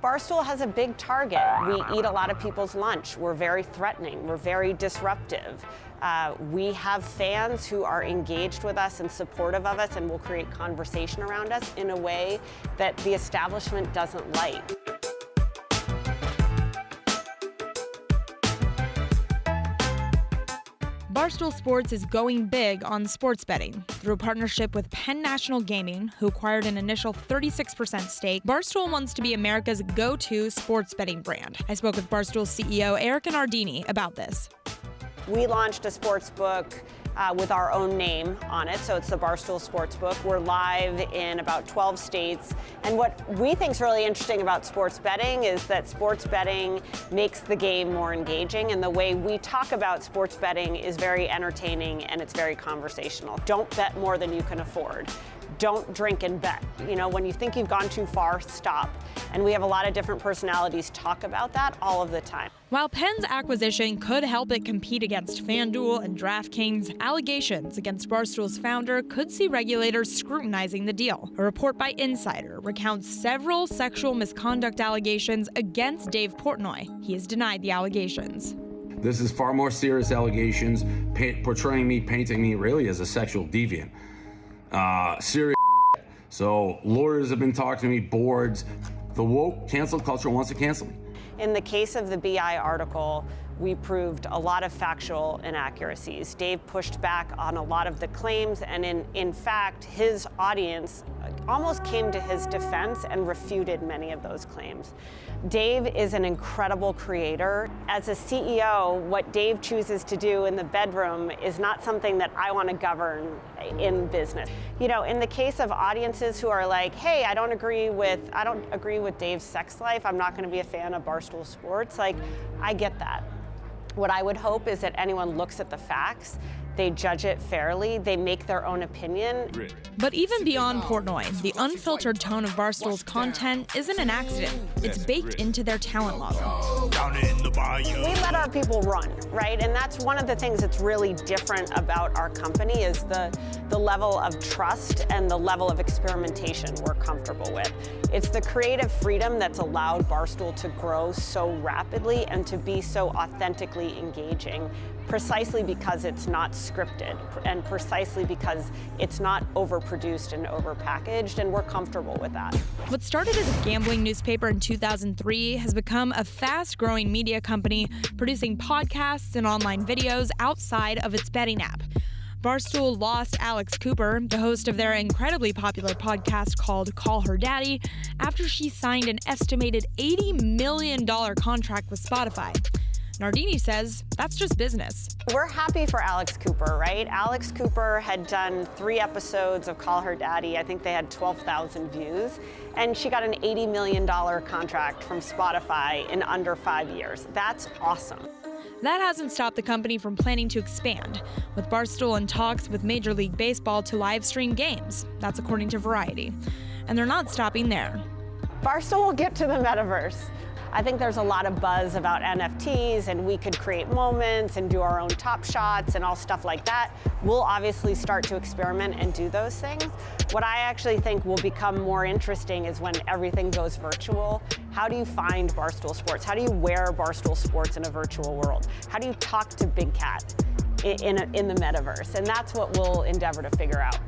Barstool has a big target. We eat a lot of people's lunch. We're very threatening. We're very disruptive. We have fans who are engaged with us and supportive of us and will create conversation around us in a way that the establishment doesn't like. Barstool Sports is going big on sports betting. Through a partnership with Penn National Gaming, who acquired an initial 36% stake, Barstool wants to be America's go-to sports betting brand. I spoke with Barstool CEO Erika Nardini about this. We launched a sports book with our own name on it, so it's the Barstool Sportsbook. We're live in about 12 states, and what we think is really interesting about sports betting is that sports betting makes the game more engaging, and the way we talk about sports betting is very entertaining and it's very conversational. Don't bet more than you can afford. Don't drink and bet. You know, when you think you've gone too far, stop. And we have a lot of different personalities talk about that all of the time. While Penn's acquisition could help it compete against FanDuel and DraftKings, allegations against Barstool's founder could see regulators scrutinizing the deal. A report by Insider recounts several sexual misconduct allegations against Dave Portnoy. He has denied the allegations. This is far more serious allegations, painting me really as a sexual deviant. Serious. So lawyers have been talking to me, boards. The woke cancel culture wants to cancel me. In the case of the BI article, we proved a lot of factual inaccuracies. Dave pushed back on a lot of the claims, and in fact, his audience almost came to his defense and refuted many of those claims. Dave is an incredible creator. As a CEO, what Dave chooses to do in the bedroom is not something that I want to govern in business. You know, in the case of audiences who are like, hey, I don't agree with Dave's sex life, I'm not going to be a fan of Barstool Sports, like, I get that. What I would hope is that anyone looks at the facts, they judge it fairly, they make their own opinion. But even beyond Portnoy, the unfiltered tone of Barstool's content isn't an accident. It's baked into their talent model. We let our people run, right? And that's one of the things that's really different about our company is the level of trust and the level of experimentation we're comfortable with. It's the creative freedom that's allowed Barstool to grow so rapidly and to be so authentically engaging, precisely because it's not scripted and precisely because it's not overproduced and overpackaged, and we're comfortable with that. What started as a gambling newspaper in 2003 has become a fast-growing media company producing podcasts and online videos outside of its betting app. Barstool lost Alex Cooper, the host of their incredibly popular podcast called Call Her Daddy, after she signed an estimated $80 million contract with Spotify. Nardini says that's just business. We're happy for Alex Cooper, right? Alex Cooper had done 3 episodes of Call Her Daddy. I think they had 12,000 views. And she got an $80 million contract from Spotify in under 5 years. That's awesome. That hasn't stopped the company from planning to expand, with Barstool in talks with Major League Baseball to live stream games. That's according to Variety. And they're not stopping there. Barstool will get to the metaverse. I think there's a lot of buzz about NFTs, and we could create moments and do our own top shots and all stuff like that. We'll obviously start to experiment and do those things. What I actually think will become more interesting is when everything goes virtual. How do you find Barstool Sports? How do you wear Barstool Sports in a virtual world? How do you talk to Big Cat in the metaverse? And that's what we'll endeavor to figure out.